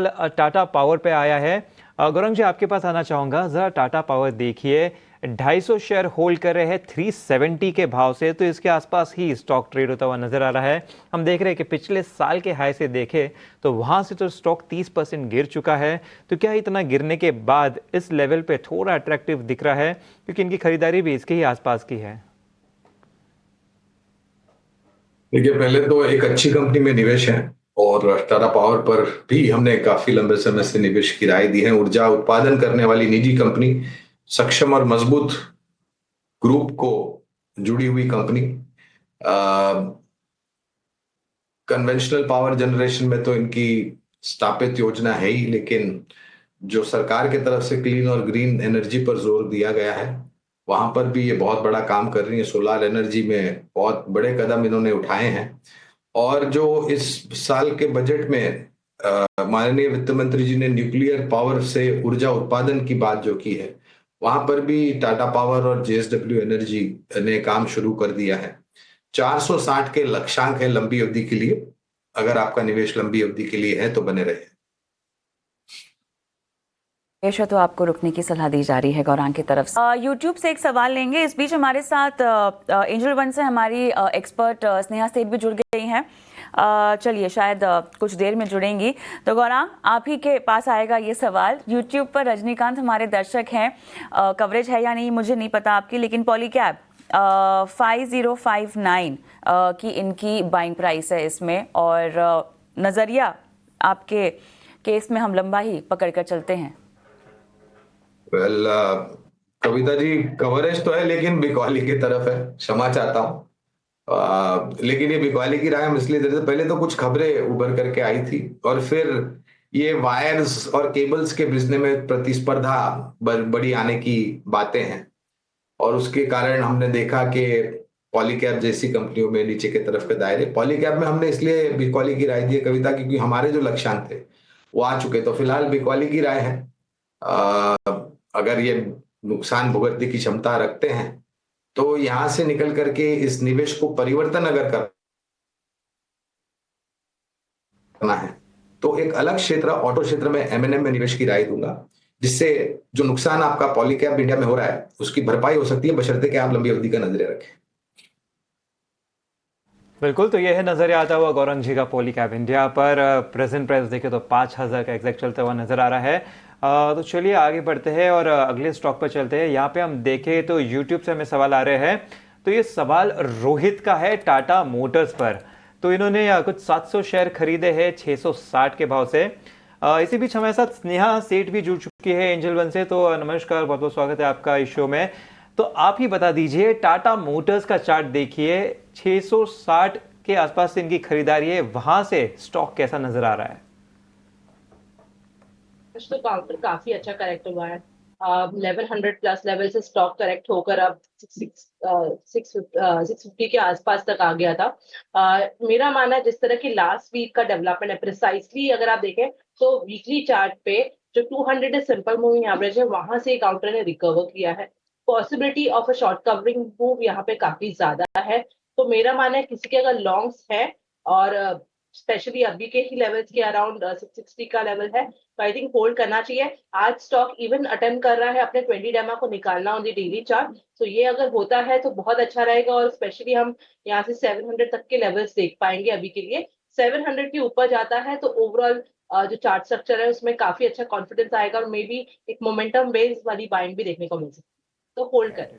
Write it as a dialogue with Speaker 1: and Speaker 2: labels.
Speaker 1: Tata power पे आया है। गौरंग जी, आपके पास आना चाहूंगा। जरा टाटा पावर देखिए, 250 शेयर होल्ड कर रहे हैं 370 के भाव से, तो इसके आसपास ही स्टॉक ट्रेड होता हुआ नजर आ रहा है। हम देख रहे हैं कि पिछले साल के हाई से देखें तो वहां से तो स्टॉक 30% गिर चुका है। तो क्या इतना गिरने के बाद इस लेवल पे थोड़ा अट्रैक्टिव दिख रहा है, क्योंकि इनकी खरीदारी भी इसके ही आसपास की है?
Speaker 2: देखिए, पहले तो एक अच्छी कंपनी में निवेश है और टाटा पावर पर भी हमने काफी लंबे समय से निवेश की राय दी है। ऊर्जा उत्पादन करने वाली निजी कंपनी, सक्षम और मजबूत ग्रुप को जुड़ी हुई कंपनी। कन्वेंशनल पावर जनरेशन में तो इनकी स्थापित योजना है ही, लेकिन जो सरकार की तरफ से क्लीन और ग्रीन एनर्जी पर जोर दिया गया है, वहां पर भी ये बहुत बड़ा काम कर रही है। सोलर एनर्जी में बहुत बड़े कदम इन्होंने उठाए हैं। और जो इस साल के बजट में माननीय वित्त मंत्री जी ने न्यूक्लियर पावर से ऊर्जा उत्पादन की बात जो की है, वहां पर भी टाटा पावर और जेएसडब्ल्यू एनर्जी ने काम शुरू कर दिया है। 460 के लक्ष्यांक है लंबी अवधि के लिए। अगर आपका निवेश लंबी अवधि के लिए है तो बने रहे।
Speaker 3: पेशा तो आपको रुकने की सलाह दी जा रही है गौरांग की तरफ से। यूट्यूब से एक सवाल लेंगे। इस बीच हमारे साथ एंजल वन से हमारी एक्सपर्ट स्नेहा सेठ भी जुड़ गई हैं। चलिए, शायद कुछ देर में जुड़ेंगी। तो गौरांग, आप ही के पास आएगा ये सवाल। यूट्यूब पर रजनीकांत हमारे दर्शक हैं, कवरेज है या नहीं मुझे नहीं पता आपकी, लेकिन पॉलीकैब 5059 की इनकी बाइंग प्राइस है इसमें, और नज़रिया आपके केस में हम लंबा ही पकड़ कर चलते हैं।
Speaker 2: वेल, कविता जी, कवरेज तो है लेकिन बिकवाली की तरफ है। क्षमा चाहता हूँ। लेकिन ये बिकवाली की राय हम इसलिए देते, पहले तो कुछ खबरें उभर करके आई थी और फिर ये वायर्स और केबल्स के बिजनेस में प्रतिस्पर्धा बड़ी आने की बातें हैं, और उसके कारण हमने देखा कि पॉलीकैब जैसी कंपनियों में नीचे की तरफ के दायरे। पॉलीकैब में हमने इसलिए बिकवाली की राय दी है कविता, क्योंकि हमारे जो लक्ष्यांक थे वो आ चुके। तो फिलहाल बिकवाली की राय है। अगर ये नुकसान भुगतने की क्षमता रखते हैं तो यहां से निकल करके इस निवेश को परिवर्तन अगर करना है तो एक अलग क्षेत्र, ऑटो क्षेत्र में, एमएनएम में निवेश की राय दूंगा, जिससे जो नुकसान आपका पॉलीकैब इंडिया में हो रहा है उसकी भरपाई हो सकती है, बशर्ते कि आप लंबी अवधि का नजरिया रखें।
Speaker 1: बिल्कुल, तो ये है नजरिया आता हुआ गौरंग जी का पॉलीकैब इंडिया पर। प्रेजेंट प्राइस देखें तो 5000 का एग्जैक्ट चलता हुआ नजर आ रहा है। तो चलिए आगे बढ़ते हैं और अगले स्टॉक पर चलते हैं। यहाँ पे हम देखें तो यूट्यूब से हमें सवाल आ रहे हैं। तो ये सवाल रोहित का है टाटा मोटर्स पर। तो इन्होंने कुछ 700 शेयर खरीदे हैं 660 के भाव से। इसी बीच हमारे साथ स्नेहा सेठ भी जुड़ चुकी है एंजल वन से। तो नमस्कार, बहुत बहुत स्वागत है आपका इस शो में। तो आप ही बता दीजिए, टाटा मोटर्स का चार्ट देखिए, 660 के आसपास से इनकी खरीदारी है, वहां से स्टॉक कैसा नजर आ रहा है?
Speaker 4: तो काउंटर काफी अच्छा करेक्ट हुआ है। 1100 प्लस लेवल से स्टॉक करेक्ट होकर अब 650 के आसपास तक आ गया था। मेरा मानना है जिस तरह की लास्ट वीक का डेवलपमेंट है, प्रिसाइसली अगर आप देखें तो वीकली चार्ट पे जो 200 है सिंपल मूविंग एवरेज है, वहां से काउंटर ने रिकवर किया है। Possibility of a short covering move यहाँ पे काफी ज्यादा है। तो मेरा मानना है किसी के अगर लॉन्ग्स है और स्पेशली अभी के ही लेवल्स के अराउंड 660 का लेवल है, तो आई थिंक होल्ड करना चाहिए। आज स्टॉक इवन अटेम्प्ट कर रहा है अपने 20 डेमा को निकालना ऑन द डेली चार्ट। तो ये अगर होता है तो बहुत अच्छा रहेगा, और स्पेशली हम यहाँ से 700 तक के लेवल्स देख पाएंगे अभी के लिए। 700 के ऊपर जाता है तो ओवरऑल जो चार्ट स्ट्रक्चर है उसमें काफी अच्छा कॉन्फिडेंस आएगा, और मे बी एक मोमेंटम बेस्ड वाली बाइंग भी देखने को मिल सकती है। तो होल्ड करें।